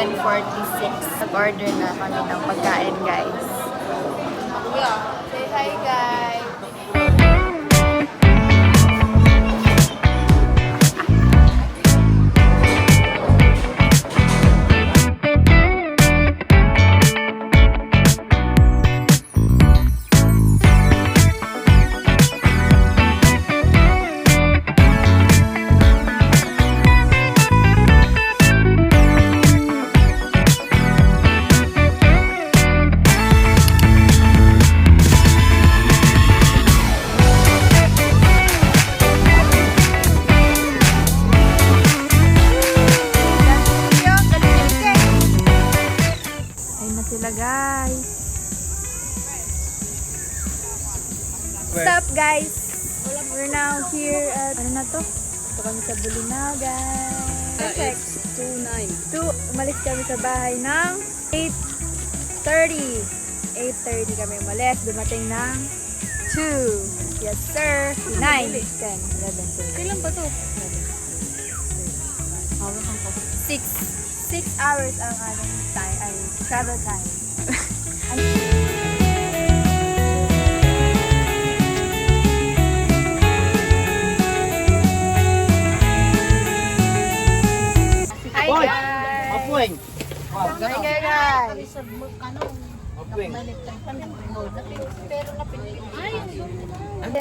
7:46. Nag-order na kami ng pagkain, guys. Say hi, guys! Guys, what's up, guys? We're now here at ano na to? Ito kami sa Bulinaga. Check. 2:09. Umalis kami sa bahay ng 8:30. 8:30 kami umalis. Dumating ng 2. Yes, sir. 9, 10, 11, 12. Kailan ba to? 6 hours ang aming time, ay travel time. Hi guys! Hi guys!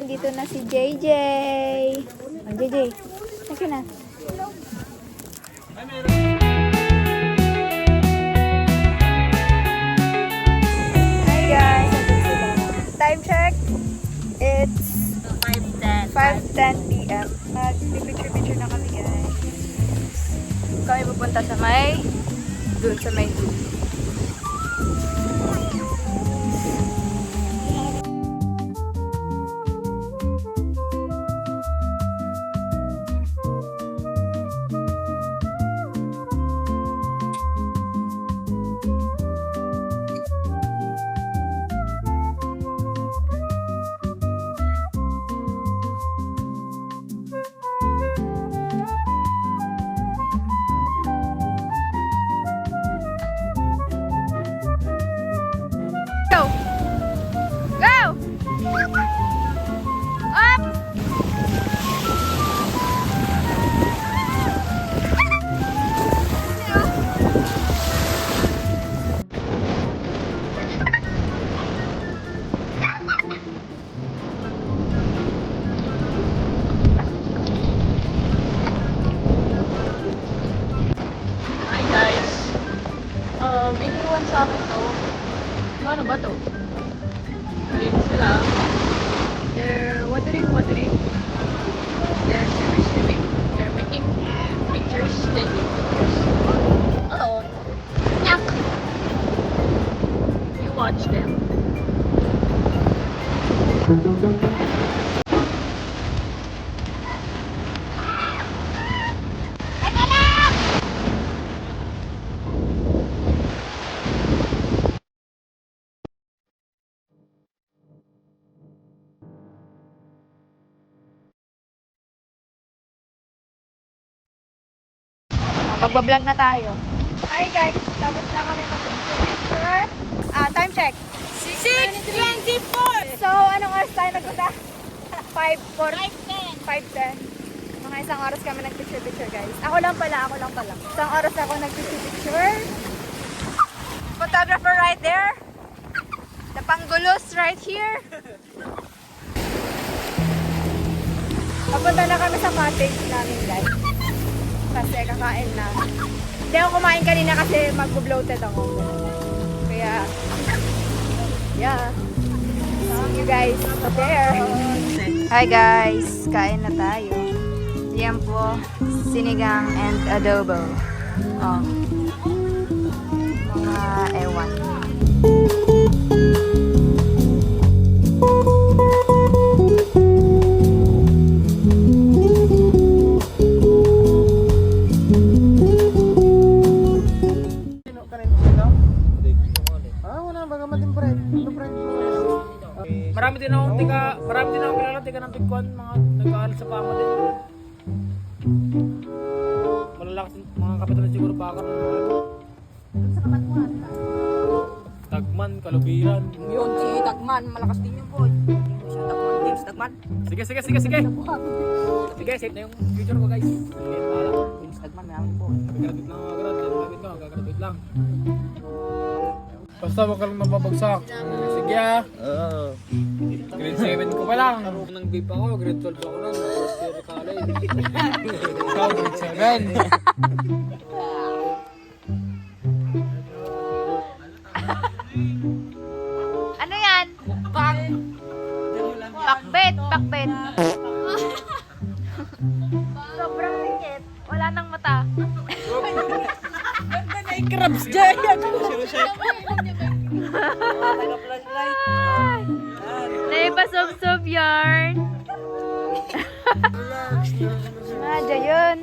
Dito na si JJ. Ang JJ. Sige na. Time check, it's 5:10 p.m. Mag-picture na kami, guys. Kami pupunta sa dun sa may zoo. Iniwan sa akin to. Ano ba to? Ayun sila. They're watering. They're swimming. They're making pictures. Taking pictures. Oh. Yuck! You watch them. Magbablog na tayo. Hi guys, tapos na kami mag-picture. Time check. 6:24. So, anong oras tayo nagpunta? 5:10. Mga isang oras kami nag-picture guys. Ako lang pala. Isang oras ako nag-picture. Photographer right there. The Panggulos right here. Papunta na kami sa cottage namin guys. Kasi kakain na. Hindi ako kumain kanina kasi mag-bloated ako. Kaya, yeah. See you guys up there. Hi guys, kain na tayo. Yan po, sinigang and adobo. Mga ewan. Marami din akong kilala ng Bigkwan, mga nag-aaral sa Pama din. Malalaki mga kapital siguro baka ng mga ito. Tagman, Kalubiran. Yun, si Dagman. Malakas din yun, boy. Siya, Dagman. James Dagman. Sige. Sige, save na yung future ko guys. Hindi na pala. James Dagman, may amin po. Gagraduate lang ako, gagraduate lang. Basta wag ka lang mababagsak. Sige ah. Grade 7 ko pa lang. Nang vape ako, grade 12 ako nun. First year college. Ikaw, grade 7. Ano yan? Pakbet. Sobrang sikit. Wala nang mata. Crabs dyan. Naipasub-sub yarn. Madya yun.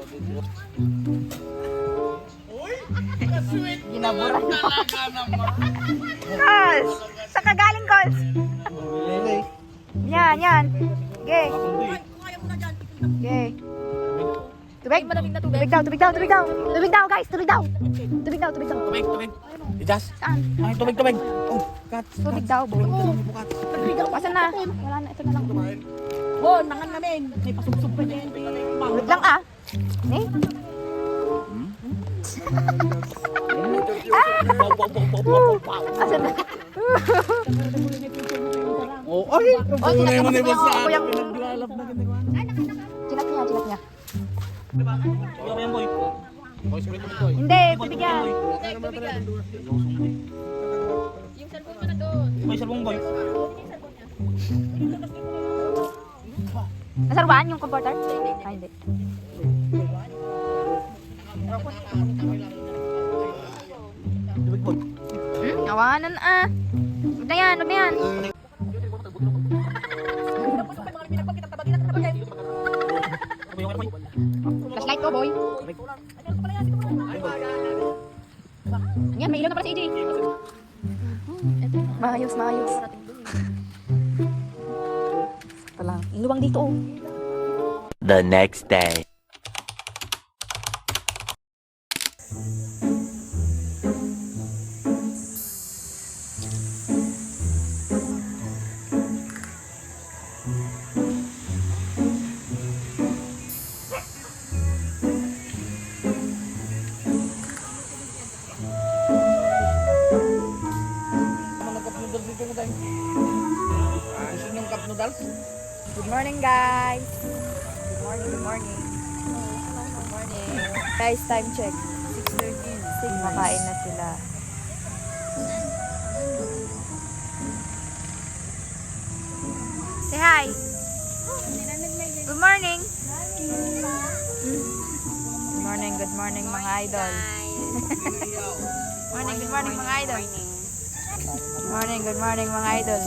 Ginabura. Calls! Saan ka galing, Calls? Yan. Gay. Tubig? Tubig daw, guys. Tubig daw. Tubig. Ijas. Saan? Ay, tubig. Oh, kat. Tubig daw, Bon. Tubig daw. Asan na? Wala na. Ito na lang. Bon, nangan namin. May pasubsub pa dyan. Tubig lang, ah. Eh? Asan na? Oh, ay. Chinap mo na yung sa niya. Naglalap na ginagawa. Chinap niya. Okay, boy. Okay, sulit mo boy. Hindi, tubig yan. May salbong boy. Nasarwaan yung comforter? Ah, hindi. Tubig boy. Awanan ah. Huwag na yan. Flashlight ko, boy. Yan, may ilaw na para si AJ. Maayos. Ito lang. Luwang dito, oh. The next day. Good morning, guys. Good morning. Guys, time check. 6:13. Makain na sila. Say hi. Good morning. Good morning mga idol. Good morning mga idol. Good morning mga idol.